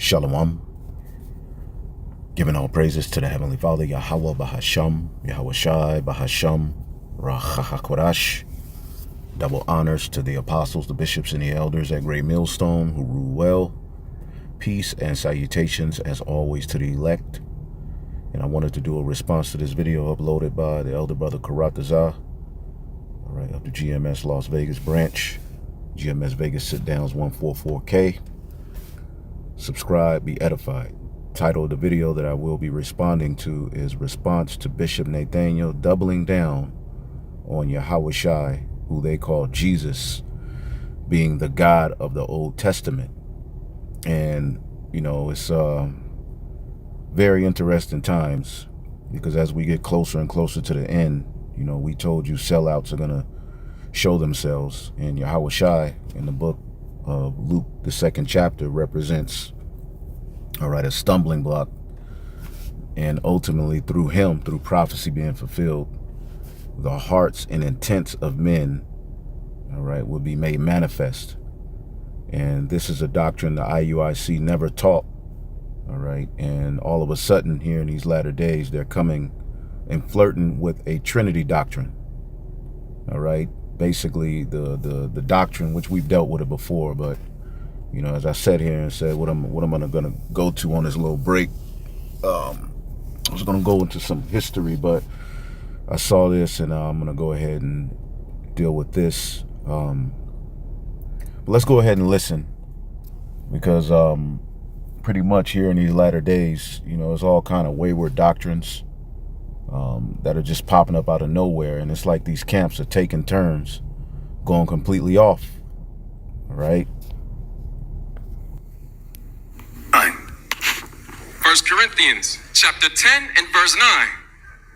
Shalom. Giving all praises to the Heavenly Father, Yahweh Bahasham, Yahweh Shai Bahasham, Rachahakorash. Double honors to the apostles, the bishops, and the elders at Great Millstone who rule well. Peace and salutations as always to the elect. And I wanted to do a response to this video uploaded by the elder brother Karatazah, all right, of the GMS Las Vegas branch. GMS Vegas sit downs 144K. Subscribe, be edified. Title of the video that I will be responding to is Response to Bishop Nathaniel doubling down on Yahweh Shai, who they call Jesus, being the God of the Old Testament. And, you know, it's very interesting times, because as we get closer and closer to the end, you know, we told you sellouts are going to show themselves. And Yahweh Shai in the book of Luke, the 2nd chapter, represents, all right, a stumbling block. And ultimately through him, through prophecy being fulfilled, the hearts and intents of men, all right, will be made manifest. And this is a doctrine the Iuic never taught, all right. And all of a sudden here in these latter days, they're coming and flirting with a Trinity doctrine, all right. Basically the doctrine which we've dealt with it before, but you know, as I sat here and said what I'm gonna go to on this little break, I was gonna go into some history, but I saw this and I'm gonna go ahead and deal with this. But let's go ahead and listen, because pretty much here in these latter days, you know, it's all kind of wayward doctrines that are just popping up out of nowhere, and it's like these camps are taking turns going completely off. All right. 1 Corinthians chapter 10 and verse 9.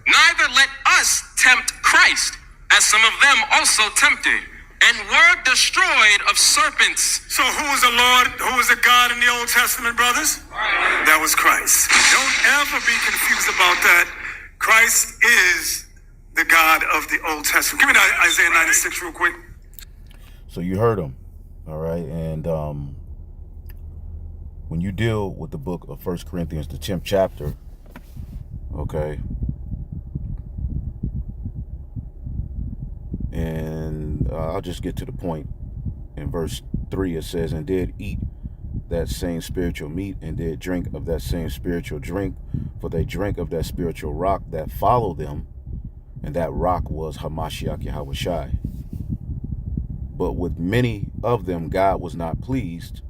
Neither let us tempt Christ, as some of them also tempted, and were destroyed of serpents. So who was the Lord, who was the God in the Old Testament, brothers? Right. That was Christ. Don't ever be confused about that. Christ is the God of the Old Testament. Give me that Isaiah 96 real quick. So you heard him, all right? And when you deal with the book of 1 Corinthians, the 10th chapter, okay, and I'll just get to the point. In verse 3, it says, and did eat that same spiritual meat, and did drink of that same spiritual drink, for they drank of that spiritual rock that followed them, and that rock was Hamashiach Yahweh Shai. But with many of them God was not pleased,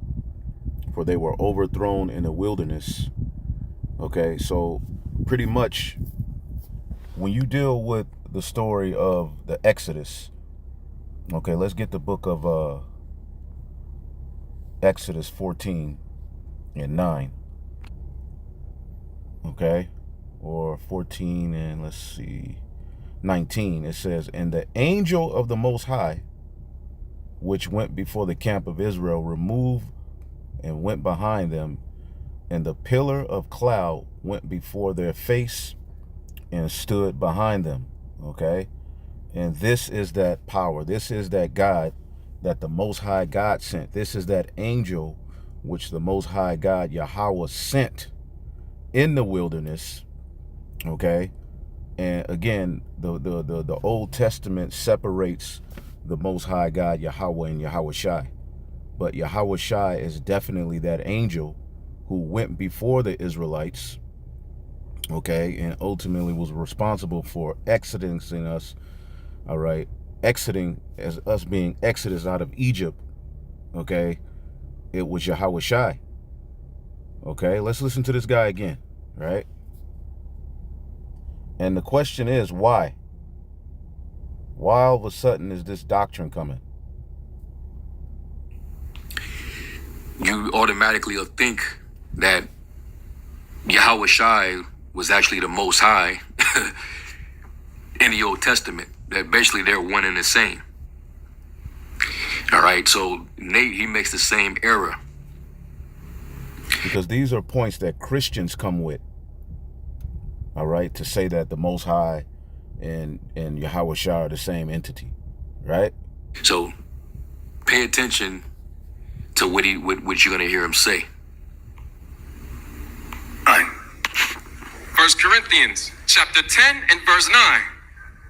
for they were overthrown in the wilderness. Okay, so pretty much when you deal with the story of the Exodus, okay, let's get the book of Exodus 14 and 9. Okay, or 14 and let's see, 19. It says, and the angel of the Most High, which went before the camp of Israel, removed and went behind them, and the pillar of cloud went before their face and stood behind them. Okay, and this is that power, this is that God that the Most High God sent. This is that angel which the Most High God Yahweh sent in the wilderness. Okay, and again, the Old Testament separates the Most High God Yahweh and Yahweh Shai. But Yahweh Shai is definitely that angel who went before the Israelites, okay, and ultimately was responsible for exiting us, all right, exiting as us being exodus out of Egypt, okay. It was Yahweh Shai. Okay, let's listen to this guy again, right? And the question is, why? Why all of a sudden is this doctrine coming? You automatically will think that Yahweh Shai was actually the Most High in the Old Testament, that basically they're one and the same. All right, so Nate, he makes the same error. Because these are points that Christians come with, all right, to say that the Most High and Yahweh Shai are the same entity, right? So pay attention to what you're going to hear him say. Corinthians chapter 10 and verse 9.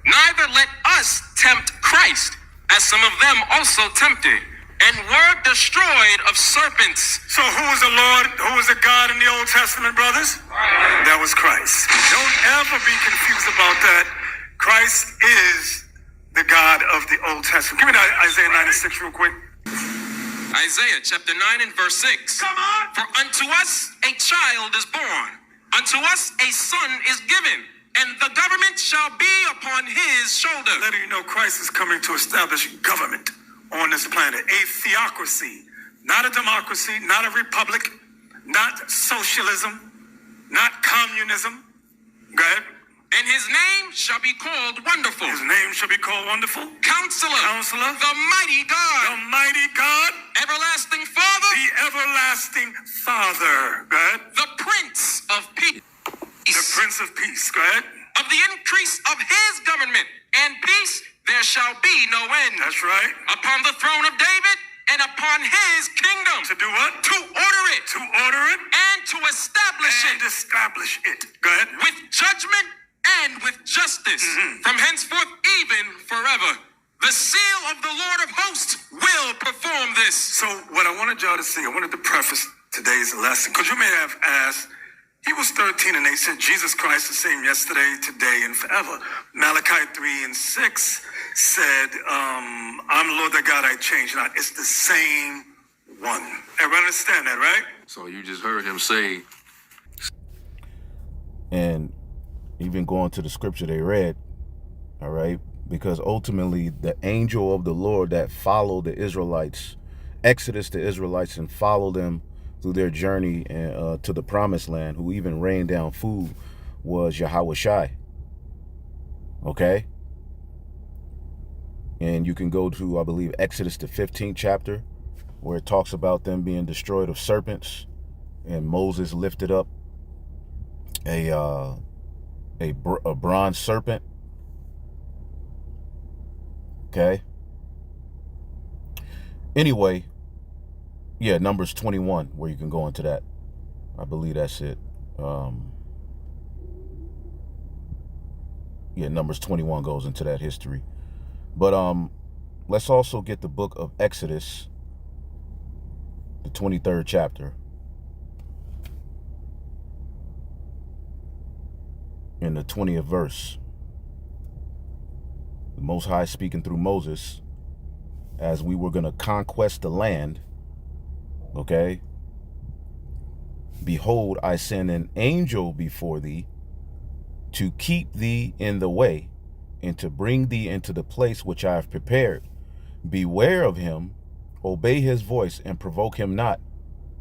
Neither let us tempt Christ, as some of them also tempted, and were destroyed of serpents. So who was the Lord? Who was the God in the Old Testament, brothers? That was Christ. Don't ever be confused about that. Christ is the God of the Old Testament. Give me that Isaiah 96 real quick. Isaiah chapter 9 and verse 6. Come on. For unto us a child is born, unto us a son is given, and the government shall be upon his shoulder. Letting you know Christ is coming to establish government on this planet. A theocracy, not a democracy, not a republic, not socialism, not communism. Go ahead. And his name shall be called Wonderful, His name shall be called Wonderful, Counselor, Counselor, the Mighty God, the Mighty God, Everlasting Father, the Everlasting Father. Go ahead. the Prince of Peace. The Prince of Peace. Go ahead. Of the increase of his government and peace there shall be no end. That's right. Upon the throne of David and upon his kingdom. To do what? To order it. To order it And to establish and it. establish it. Go ahead. With judgment and with justice. From henceforth even forever. The seal of the Lord of hosts will perform this. So what I wanted y'all to see, I wanted to preface today's lesson, because you may have asked, Hebrews 13 and 8 said Jesus Christ the same yesterday, today, and forever. Malachi 3 and 6 said, I'm the Lord thy God, I change not. It's the same one. Everybody understand that, right? So you just heard him say, And even going to the scripture they read, all right, because ultimately the angel of the Lord that followed the Israelites, Exodus the Israelites, and followed them through their journey to the promised land, who even rained down food, was Yahweh. Okay? And you can go to, I believe, Exodus the 15th chapter, where it talks about them being destroyed of serpents, and Moses lifted up a bronze serpent. Okay? Anyway, yeah, Numbers 21, where you can go into that. I believe that's it. Yeah, Numbers 21 goes into that history. But let's also get the book of Exodus, the 23rd chapter. In the 20th verse. The Most High speaking through Moses, as we were going to conquest the land. Okay? Behold, I send an angel before thee to keep thee in the way and to bring thee into the place which I have prepared. Beware of him, obey his voice, and provoke him not,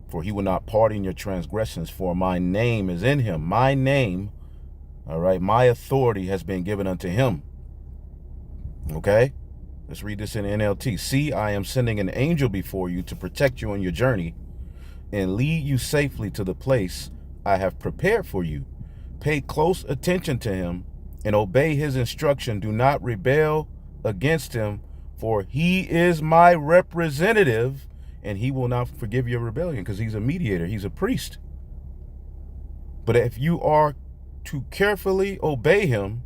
for he will not pardon your transgressions, for my name is in him. My name, all right, my authority has been given unto him. Okay? Let's read this in NLT. See, I am sending an angel before you to protect you on your journey and lead you safely to the place I have prepared for you. Pay close attention to him and obey his instruction. Do not rebel against him, for he is my representative, and he will not forgive your rebellion, because he's a mediator. He's a priest. But if you are to carefully obey him,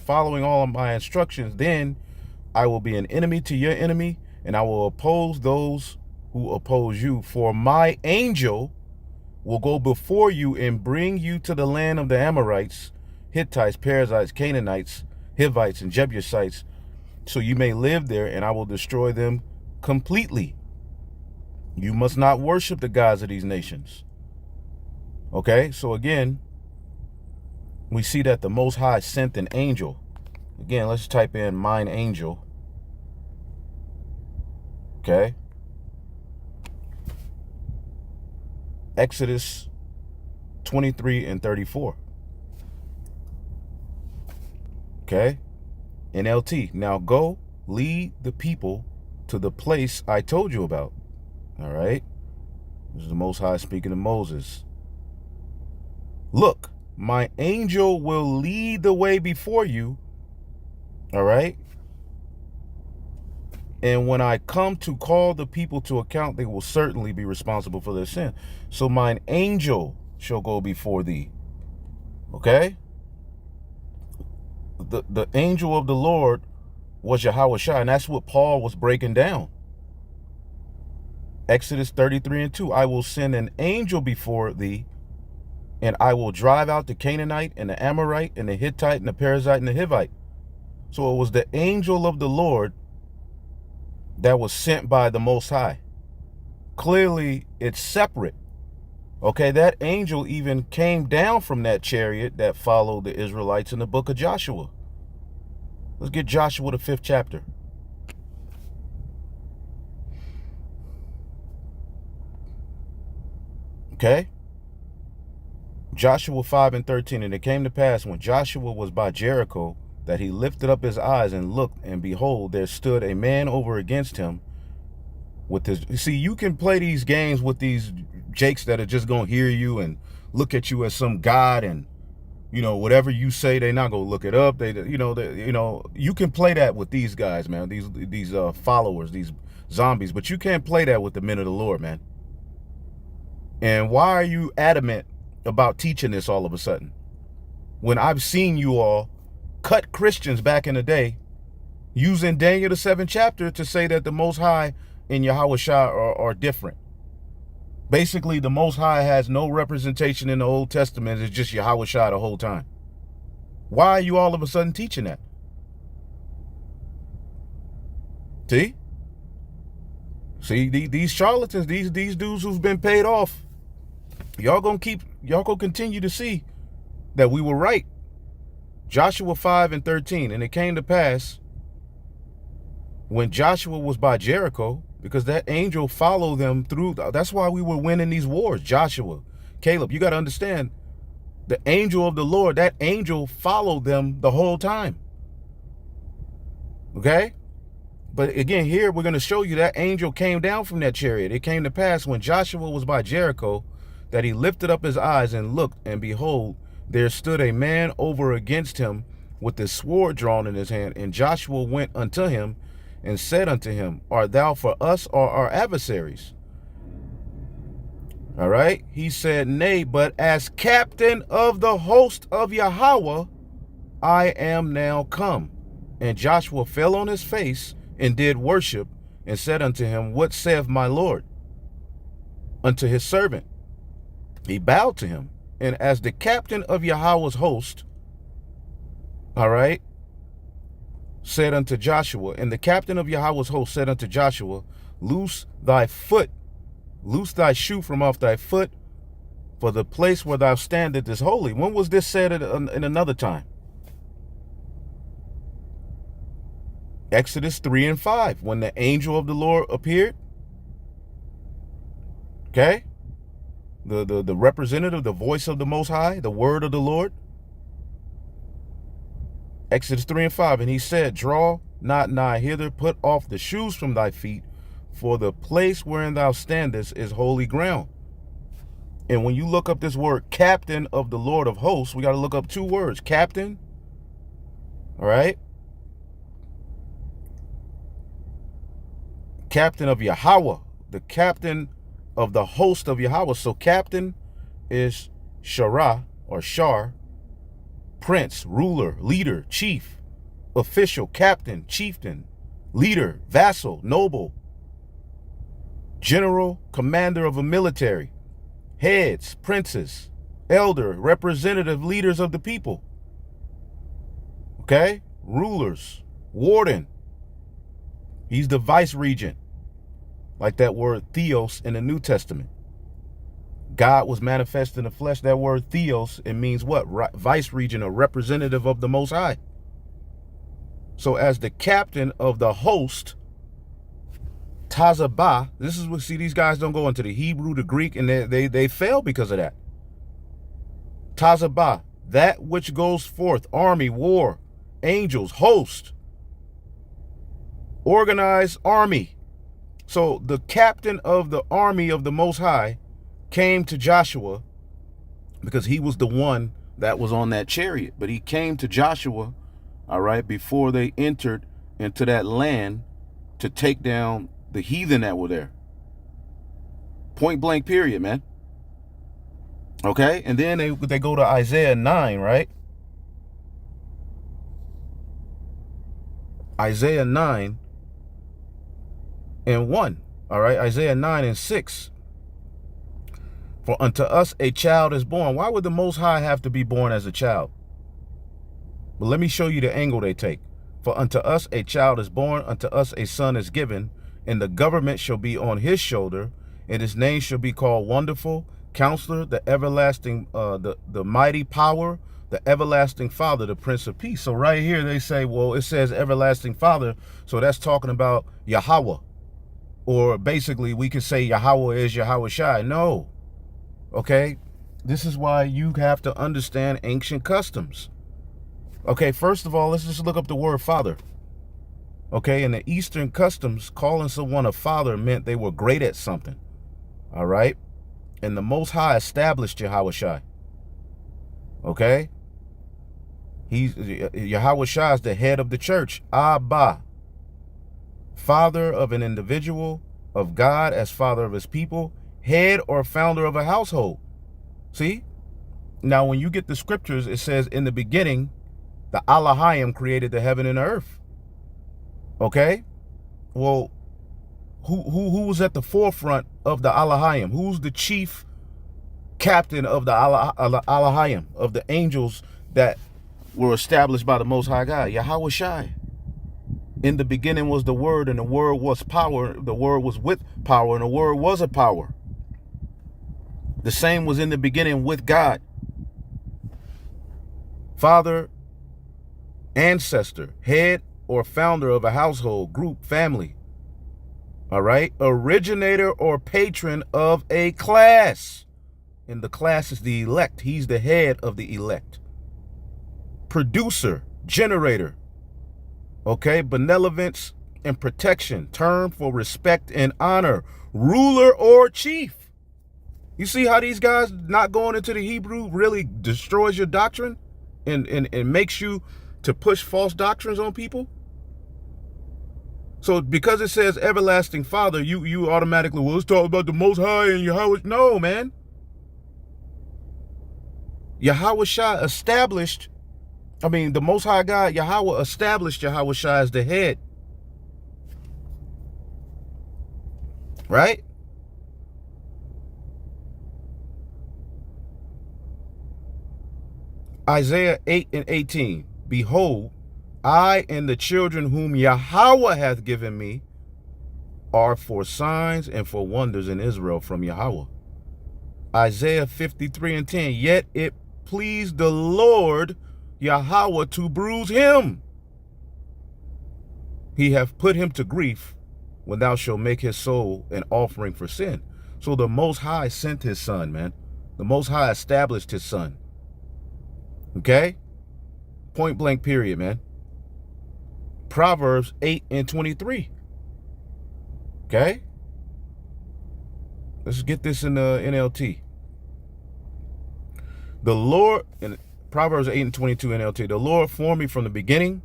following all of my instructions, then I will be an enemy to your enemy, and I will oppose those who oppose you. For my angel will go before you and bring you to the land of the Amorites, Hittites, Perizzites, Canaanites, Hivites, and Jebusites, so you may live there, and I will destroy them completely. You must not worship the gods of these nations. Okay, so again, we see that the Most High sent an angel. Again, let's type in mine angel. Okay. Exodus 23 and 34. Okay. NLT. Now go lead the people to the place I told you about. All right. This is the Most High speaking to Moses. Look, my angel will lead the way before you. All right. And when I come to call the people to account, they will certainly be responsible for their sin. So mine angel shall go before thee. Okay? The angel of the Lord was Yahushua, and that's what Paul was breaking down. Exodus 33:2, I will send an angel before thee, and I will drive out the Canaanite and the Amorite and the Hittite and the Perizzite and the Hivite. So it was the angel of the Lord that was sent by the Most High. Clearly, it's separate. Okay, that angel even came down from that chariot that followed the Israelites in the book of Joshua. Let's get Joshua, the 5th chapter. Okay? Joshua 5:13, and it came to pass when Joshua was by Jericho that he lifted up his eyes and looked, and behold, there stood a man over against him with his... See, you can play these games with these jakes that are just going to hear you and look at you as some god, and, you know, whatever you say, they're not going to look it up. You can play that with these guys, man, these followers, these zombies, but you can't play that with the men of the Lord, man. And why are you adamant about teaching this all of a sudden, when I've seen you all cut Christians back in the day using Daniel the 7th chapter to say that the Most High and Yahushua are different? Basically, the Most High has no representation in the Old Testament. It's just Yahushua the whole time. Why are you all of a sudden teaching that? See, these charlatans, these dudes who've been paid off, y'all gonna continue to see that we were right. Joshua 5:13, and it came to pass when Joshua was by Jericho, because that angel followed them through. That's why we were winning these wars. Joshua, Caleb, you got to understand, the angel of the Lord, that angel followed them the whole time. Okay? But again, here we're going to show you that angel came down from that chariot. It came to pass when Joshua was by Jericho that he lifted up his eyes and looked, and behold, there stood a man over against him with his sword drawn in his hand. And Joshua went unto him and said unto him, art thou for us or our adversaries? All right. He said, nay, but as captain of the host of Yahweh, I am now come. And Joshua fell on his face and did worship, and said unto him, what saith my Lord unto his servant? He bowed to him, and as the captain of Yahweh's host, all right, said unto Joshua, and the captain of Yahweh's host said unto Joshua, loose thy shoe from off thy foot, for the place where thou standest is holy. When was this said in another time? Exodus 3:5, when the angel of the Lord appeared. Okay? The representative, the voice of the Most High, the word of the Lord. Exodus 3:5, and he said, draw not nigh hither, put off the shoes from thy feet, for the place wherein thou standest is holy ground. And when you look up this word, captain of the Lord of hosts, we got to look up two words, captain, all right? Captain of Yahweh, the captain of the host of Yahweh. So captain is Shara or Shar, prince, ruler, leader, chief, official, captain, chieftain, leader, vassal, noble, general, commander of a military, heads, princes, elder, representative, leaders of the people. Okay? Rulers, warden. He's the vice regent, like that word theos in the New Testament. God was manifest in the flesh. That word theos, it means what? Vice regent or representative of the Most High. So as the captain of the host, Tazabah, this is what, see, these guys don't go into the Hebrew, the Greek, and they fail because of that. Tazabah, that which goes forth, army, war, angels, host, organized army. So the captain of the army of the Most High came to Joshua because he was the one that was on that chariot. But he came to Joshua, all right, before they entered into that land to take down the heathen that were there. Point blank period, man. Okay, and then they go to Isaiah 9, right? Isaiah 9 and 1. All right, Isaiah 9 and 6. For unto us a child is born. Why would the Most High have to be born as a child? But let me show you the angle they take. For unto us a child is born, unto us a son is given, and the government shall be on his shoulder, and his name shall be called Wonderful, Counselor, the Everlasting, the Mighty Power, the Everlasting Father, the Prince of Peace. So right here they say, well, it says Everlasting Father, so that's talking about Yahweh. Or basically we could say Yahweh is Yahweh Shai. No. Okay? This is why you have to understand ancient customs. Okay, first of all, let's just look up the word father. Okay, in the Eastern customs, calling someone a father meant they were great at something. All right? And the Most High established Yahweh Shai. Okay? Yahweh Shai is the head of the church. Abba. Father of an individual, of God as father of his people, head or founder of a household. See? Now, when you get the scriptures, it says in the beginning, the Elohim created the heaven and the earth. Okay? Well, who was at the forefront of the Elohim? Who's the chief captain of the Elohim, of the angels that were established by the Most High God? Yahweh Shai. In the beginning was the Word, and the Word was power. The Word was with power, and the Word was a power. The same was in the beginning with God. Father, ancestor, head or founder of a household, group, family. All right? Originator or patron of a class. And the class is the elect. He's the head of the elect. Producer, generator. Okay? Benevolence and protection. Term for respect and honor. Ruler or chief. You see how these guys not going into the Hebrew really destroys your doctrine and makes you to push false doctrines on people? So because it says everlasting Father, you automatically, well, it's talking about the Most High and Yahweh. No, man. Yahweh Shai established, the Most High God, Yahweh established Yahweh Shai as the head. Right? Isaiah 8 and 18. Behold, I and the children whom Yahweh hath given me are for signs and for wonders in Israel from Yahweh. Isaiah 53 and 10. Yet it pleased the Lord Yahweh to bruise him. He hath put him to grief when thou shalt make his soul an offering for sin. So the Most High sent his son, man. The Most High established his son. Okay? Point blank period, man. Proverbs 8 and 23. Okay? Let's get this in the NLT. The Lord, in Proverbs 8 and 22 NLT, the Lord formed me from the beginning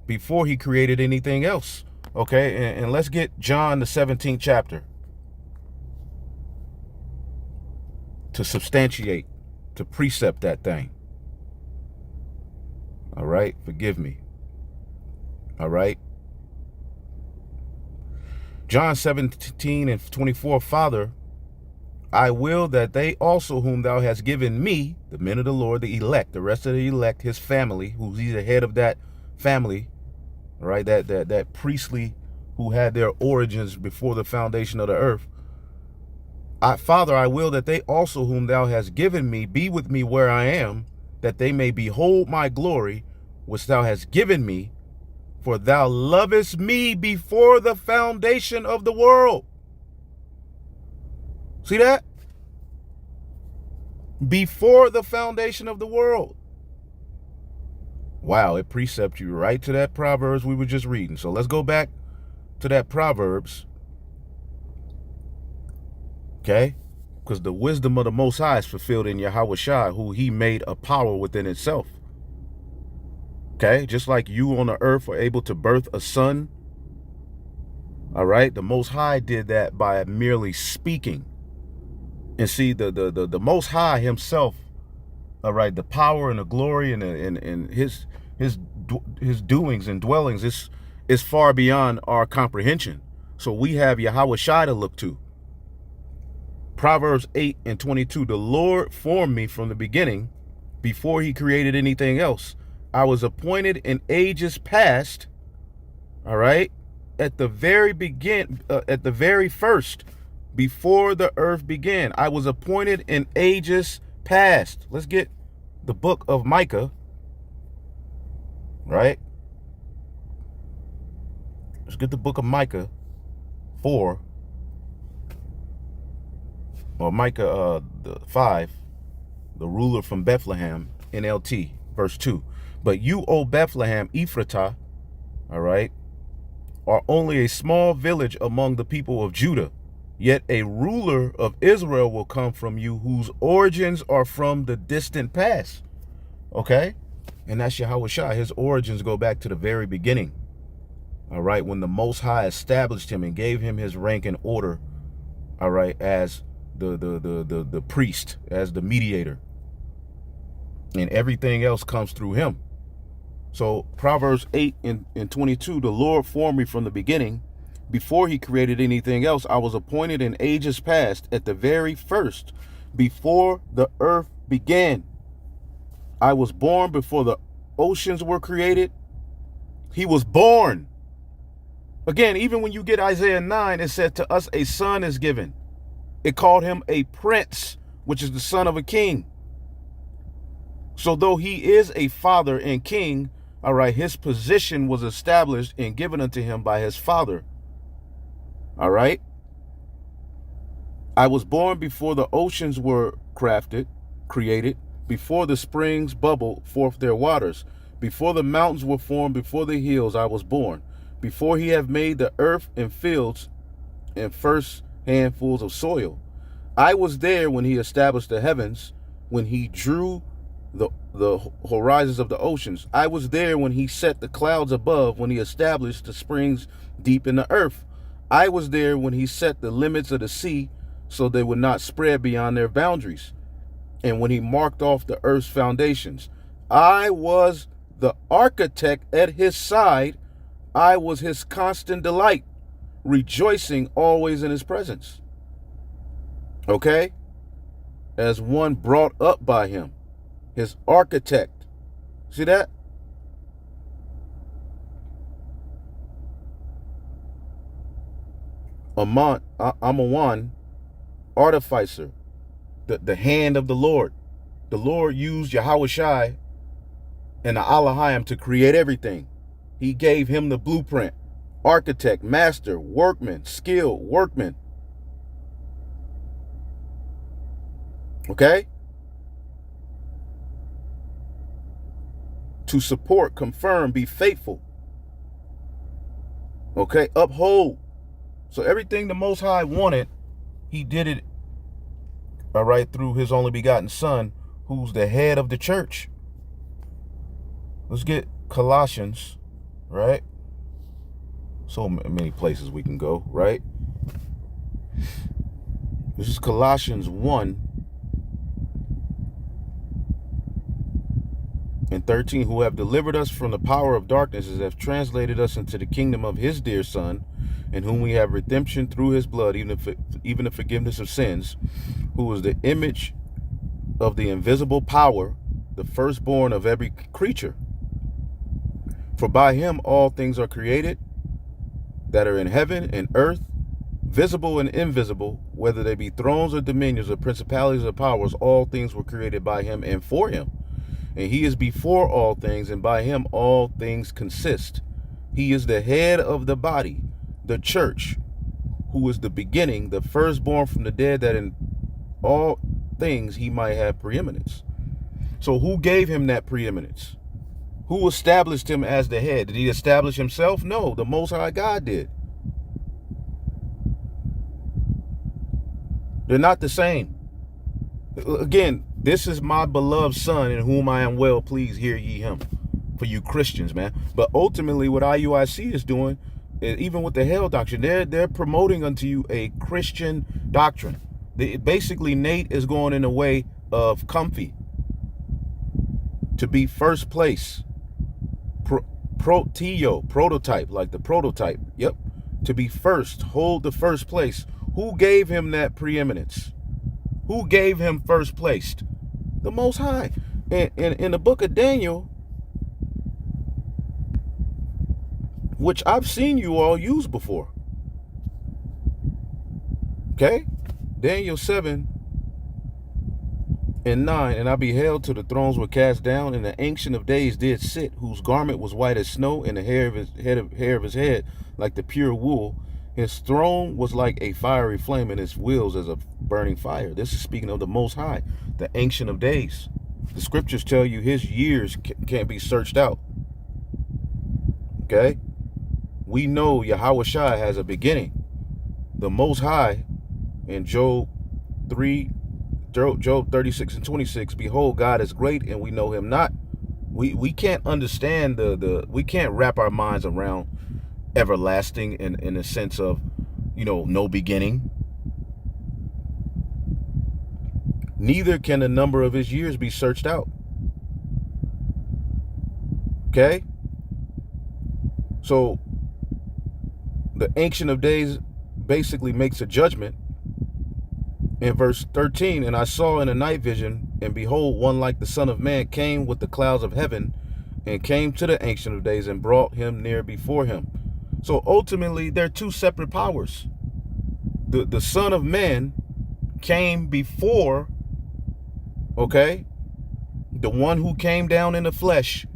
before he created anything else. Okay? And let's get John the 17th chapter to substantiate, to precept that thing. All right? Forgive me. All right? John 17 and 24, Father, I will that they also whom thou hast given me, the men of the Lord, the elect, the rest of the elect, his family, who's he's the head of that family, all right, that priestly who had their origins before the foundation of the earth. Father, I will that they also whom thou hast given me be with me where I am, that they may behold my glory, which thou hast given me, for thou lovest me before the foundation of the world. See that? Before the foundation of the world. Wow, it precepts you right to that Proverbs we were just reading. So let's go back to that Proverbs. Okay? Because the wisdom of the Most High is fulfilled in Yahweh Shai, who he made a power within itself. Okay? Just like you on the earth were able to birth a son. All right? The Most High did that by merely speaking. And see, the Most High himself, all right, the power and the glory and his doings and dwellings is far beyond our comprehension. So we have Yahweh Shai to look to. Proverbs 8:22, the Lord formed me from the beginning, before he created anything else. I was appointed in ages past, all right, at the very first, before the earth began. I was appointed in ages past. Let's get the book of Micah, right? Let's get the book of Micah 4, or Micah 5, the ruler from Bethlehem, NLT, verse 2. But you, O Bethlehem, Ephratah, all right, are only a small village among the people of Judah. Yet a ruler of Israel will come from you, whose origins are from the distant past. Okay? And that's Yahweh Shai. His origins go back to the very beginning. All right? When the Most High established him and gave him his rank and order, all right, as the priest, as the mediator. And everything else comes through him. So Proverbs 8:22, the Lord formed me from the beginning, before he created anything else. I was appointed in ages past, at the very first, before the earth began. I was born before the oceans were created. He was born. Again, even when you get Isaiah 9, it said, to us a son is given. It called him a prince, which is the son of a king. So though he is a father and king, all right, his position was established and given unto him by his father. All right. I was born before the oceans were created, before the springs bubbled forth their waters, before the mountains were formed, before the hills I was born, before he had made the earth and fields and first handfuls of soil. I was there when he established the heavens, when he drew the horizons of the oceans. I was there when he set the clouds above, when he established the springs deep in the earth. I was there when he set the limits of the sea so they would not spread beyond their boundaries, and when he marked off the earth's foundations. I was the architect at his side. I was his constant delight, rejoicing always in his presence. Okay? As one brought up by him, his architect. See that? Amawan, artificer, the hand of the Lord. The Lord used Yahweh Shai and the Elohim to create everything. He gave him the blueprint. Architect, master, workman, skilled workman. Okay? To support, confirm, be faithful. Okay? Uphold. So everything the Most High wanted, he did it, all right, through his only begotten son, who's the head of the church. Let's get Colossians, right? So many places we can go, right? This is Colossians 1:13, who have delivered us from the power of darkness and have translated us into the kingdom of his dear son, in whom we have redemption through his blood, even the forgiveness of sins, who is the image of the invisible power, the firstborn of every creature. For by him all things are created, that are in heaven and earth, visible and invisible, whether they be thrones or dominions or principalities or powers. All things were created by him and for him. And he is before all things, and by him all things consist. He is the head of the body, the church, who is the beginning, the firstborn from the dead, that in all things he might have preeminence. So who gave him that preeminence? Who established him as the head? Did he establish himself? No, the Most High God did. They're not the same. Again, this is my beloved son, in whom I am well pleased, hear ye him. For you Christians, man. But ultimately what Iuic is doing, even with the hell doctrine, they're promoting unto you a Christian doctrine. Basically, Nate is going in the way of comfy. To be first place. Prototype, like the prototype. Yep. To be first, hold the first place. Who gave him that preeminence? Who gave him first place? The Most High. In the book of Daniel, which I've seen you all use before. Okay? Daniel 7 and 9, and I beheld till the thrones were cast down, and the Ancient of Days did sit, whose garment was white as snow, and the hair of his head like the pure wool. His throne was like a fiery flame, and his wheels as a burning fire. This is speaking of the Most High, the Ancient of Days. The scriptures tell you his years can't be searched out. Okay? We know Yahushua has a beginning. The Most High in Job 36 and 26, behold, God is great and we know him not. We can't understand we can't wrap our minds around everlasting in the sense of, no beginning. Neither can the number of his years be searched out. Okay? So the Ancient of Days basically makes a judgment in verse 13. And I saw in a night vision, and behold, one like the Son of Man came with the clouds of heaven, and came to the Ancient of Days and brought him near before him. So ultimately, they're two separate powers. The Son of Man came before, okay, the one who came down in the flesh,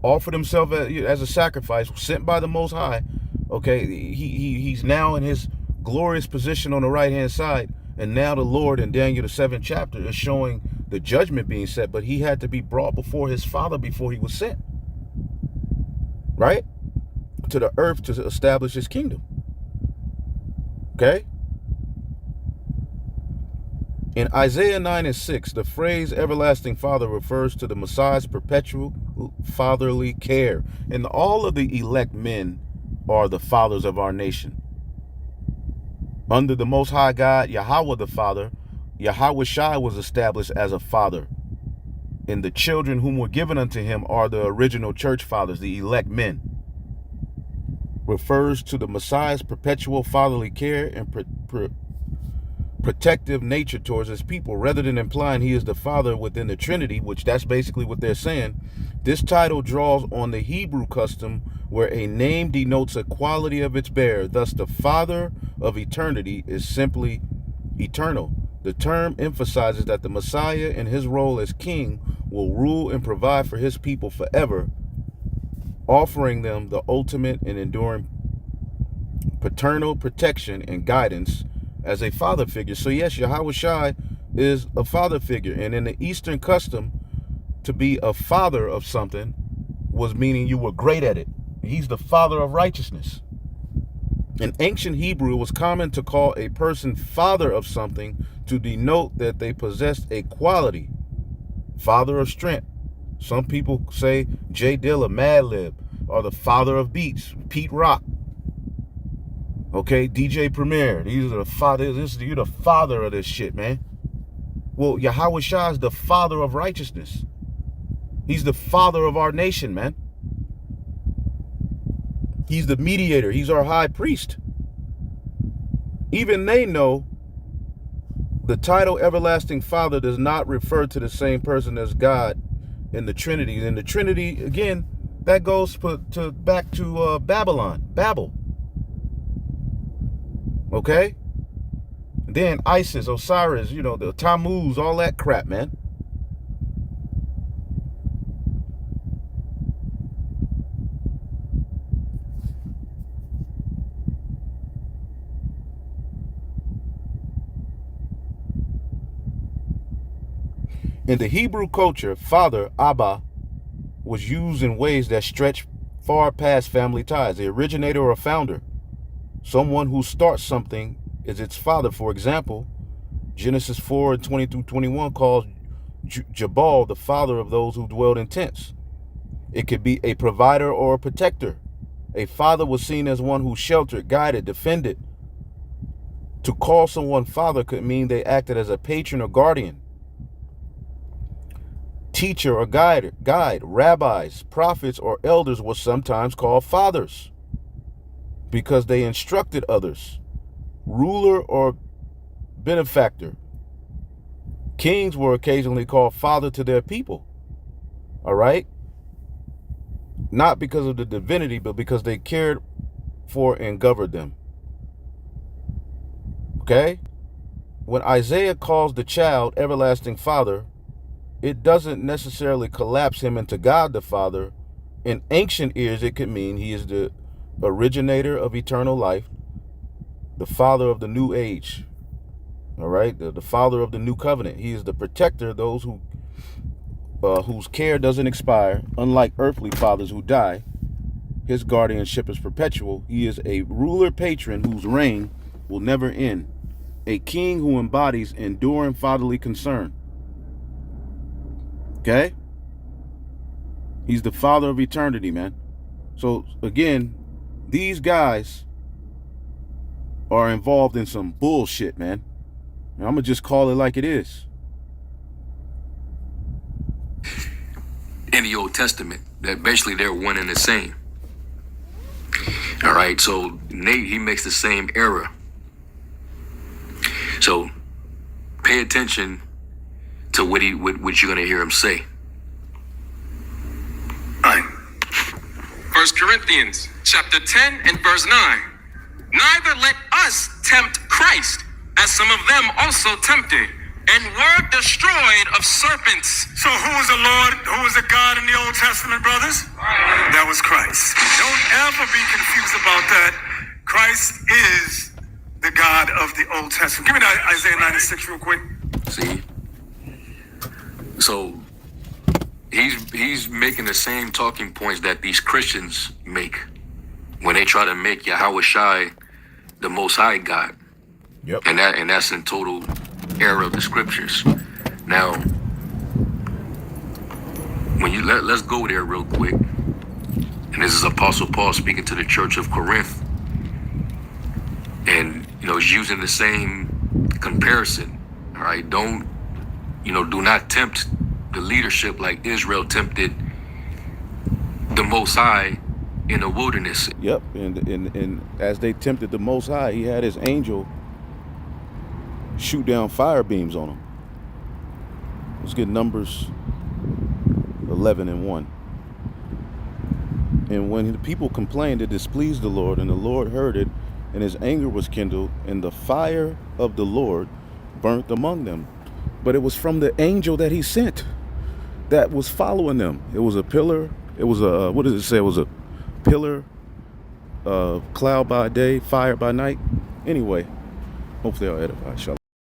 offered himself as a sacrifice, sent by the Most High. Okay, he's now in his glorious position on the right-hand side. And now the Lord in Daniel, the 7th chapter, is showing the judgment being set, but he had to be brought before his Father before he was sent, right, to the earth to establish his kingdom. Okay? In Isaiah 9 and 6, the phrase everlasting Father refers to the Messiah's perpetual fatherly care. And all of the elect men are the fathers of our nation. Under the Most High God, Yahweh the Father, Yahushua was established as a father. And the children whom were given unto him are the original church fathers, the elect men. Refers to the Messiah's perpetual fatherly care and protective nature towards his people, rather than implying he is the Father within the Trinity, which that's basically what they're saying. This title draws on the Hebrew custom where a name denotes a quality of its bearer. Thus, the Father of eternity is simply eternal. The term emphasizes that the Messiah, in his role as king, will rule and provide for his people forever, offering them the ultimate and enduring paternal protection and guidance as a father figure. So yes, Yahushua is a father figure. And in the Eastern custom, to be a father of something was meaning you were great at it. He's the father of righteousness. In ancient Hebrew, it was common to call a person father of something to denote that they possessed a quality. Father of strength. Some people say J Dilla, Madlib, or the father of beats, Pete Rock. Okay, DJ Premier. These are the fathers. You're the father of this shit, man. Well, Yahushua is the father of righteousness. He's the father of our nation, man. He's the mediator. He's our high priest. Even they know the title Everlasting Father does not refer to the same person as God in the Trinity. In the Trinity, again, that goes back to Babel. Okay? And then Isis, Osiris, the Tammuz, all that crap, man. In the Hebrew culture, father, Abba, was used in ways that stretch far past family ties. The originator or founder, someone who starts something, is its father. For example, Genesis 4:20-21 calls Jabal the father of those who dwelled in tents. It could be a provider or a protector. A father was seen as one who sheltered, guided, defended, To call someone father could mean they acted as a patron or guardian, teacher or guide. Rabbis, prophets, or elders were sometimes called fathers because they instructed others. Ruler or benefactor. Kings were occasionally called father to their people. All right? Not because of the divinity, but because they cared for and governed them. Okay? When Isaiah calls the child everlasting father, it doesn't necessarily collapse him into God the Father. In ancient ears, it could mean he is the originator of eternal life, the father of the new age. All right? The father of the new covenant. He is the protector of those whose care doesn't expire. Unlike earthly fathers who die, his guardianship is perpetual. He is a ruler patron whose reign will never end. A king who embodies enduring fatherly concern. Okay? He's the father of eternity, man. So, again, these guys are involved in some bullshit, man. And I'm going to just call it like it is. In the Old Testament, that basically they're one and the same. All right, so Nate, he makes the same error. So pay attention to what you're going to hear him say. All right. 1 Corinthians chapter 10 and verse 9. Neither let us tempt Christ, as some of them also tempted, and were destroyed of serpents. So who was the Lord, who was the God in the Old Testament, brothers? That was Christ. Don't ever be confused about that. Christ is the God of the Old Testament. Give me that Isaiah 96 real quick. See? So he's making the same talking points that these Christians make when they try to make Yahweh Shai the Most High God. Yep. And that's in total error of the scriptures. Now, when you let's go there real quick. And this is Apostle Paul speaking to the church of Corinth. And, he's using the same comparison. All right, do not tempt the leadership like Israel tempted the Most High in the wilderness. Yep. And as they tempted the Most High, he had his angel shoot down fire beams on them. Let's get Numbers 11 and 1. And when the people complained, it displeased the Lord, and the Lord heard it, and his anger was kindled, and the fire of the Lord burnt among them. But it was from the angel that he sent that was following them. It was a pillar. It was a, what does it say? It was a pillar, cloud by day, fire by night. Anyway, hopefully I'll edify. Shalom.